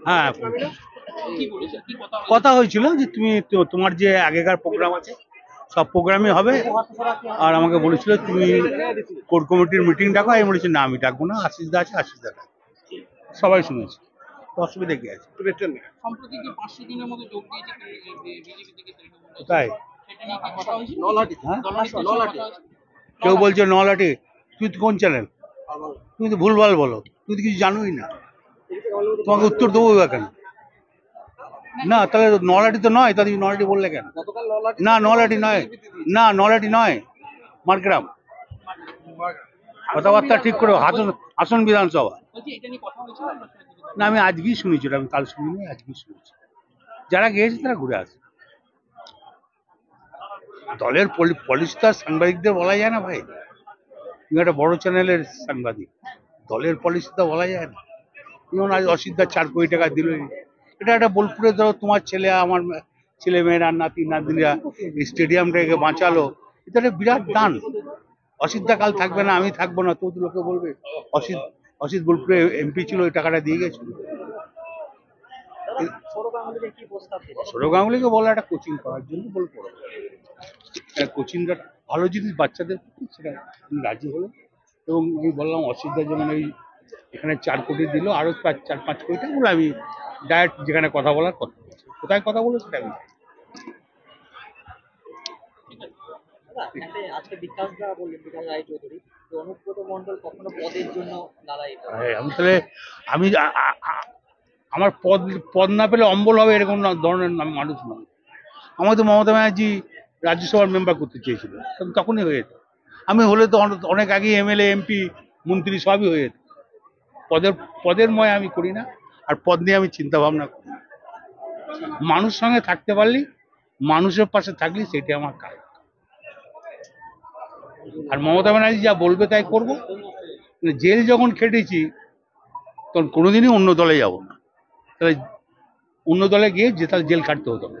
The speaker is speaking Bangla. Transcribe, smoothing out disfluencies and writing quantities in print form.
হ্যাঁ, কথা হয়েছিল যে তুমি তোমার যে আগেকার প্রোগ্রাম আছে সব প্রোগ্রামই হবে, আর আমাকে বলেছিল তুমি কোর কমিটির মিটিং ডাকো। আমি বলেছি না, আমি ডাকবো না, আশিস দা আছে, আশিস দা ডাকো। সবাই শুনেছে, অসুবিধা কি আছে? তাই কেউ বলছে নলাটি, তুই তো কোন চ্যানেল? তুমি তো ভুলভাল বলো, তুমি তো কিছু জানোই না, তোমাকে উত্তর দেবো কেন? না তাহলে নলাটি তো নয়, তাহলে নলাটি বললে কেন? না নলাটি নয়, না নলাটি নয়, মারগ্রাম। কথাবার্তা ঠিক করে, আসন বিধানসভা। না আমি আজকেই শুনেছি, আমি কাল শুনিনি, আজকেই শুনেছি। যারা গিয়েছে তারা ঘুরে আসে। দলের পলিসি তো সাংবাদিকদের বলা যায় না ভাই, তুমি একটা বড় চ্যানেলের সাংবাদিক, দলের পলিসি তো বলা যায় না। যেমন আজ অসিদ্ধা 4 কোটি টাকা দিল, এটা একটা বোলপুরে ধরো তোমার ছেলে, আমার ছেলে মেয়েরা, নাতি নাতনিরা স্টেডিয়ামটাকে বাঁচালো, এটা একটা বিরাট দান। অসিদ্ধা কাল থাকবে না, আমি থাকবো না, তো লোকে বলবে অসিত বোলপুরে এমপি ছিল, ওই টাকাটা দিয়ে গেছিল। সৌরভ গাঙ্গুলিকে বলা একটা কোচিং করার জন্য বলবো, কোচিংটা ভালো জিনিস বাচ্চাদের, সেটা রাজি হলো। এবং আমি বললাম অসিদ্ধা যেমন এই এখানে 4 কোটি দিল, আরো 4-5 কোটি টাকা, আমি ডাইরেক্ট যেখানে কথা বলার কথা বলছি, কোথায় কথা বলে সেটা আমি আজকে বিকাশ দা বললেন, বিকাশ রায়চৌধুরী, অনুব্রত মন্ডল কখনো পদের জন্য লড়াই করে। আমি তাহলে আমি আমার পদ না পেলে অম্বল হবে এরকম ধরনের মানুষ নয়। আমার তো মমতা ব্যানার্জি রাজ্যসভার মেম্বার করতে চেয়েছিল, তখনই হয়ে যেত। আমি হলে তো অনেক আগে এমএলএ এমপি মন্ত্রী সবই হয়ে যেত। পদের ময় আমি করি না, আর পদ নিয়ে আমি চিন্তা ভাবনা করি না। মানুষ সঙ্গে থাকতে পারলি, মানুষের পাশে থাকলি, সেটা আমার কাজ। আর মমতা ব্যানার্জি যা বলবে তাই করবো। জেল যখন খেটেছি তখন কোনোদিনই অন্য দলে যাব না, তাহলে অন্য দলে গিয়ে যে তাহলে জেল খাটতে হতো না।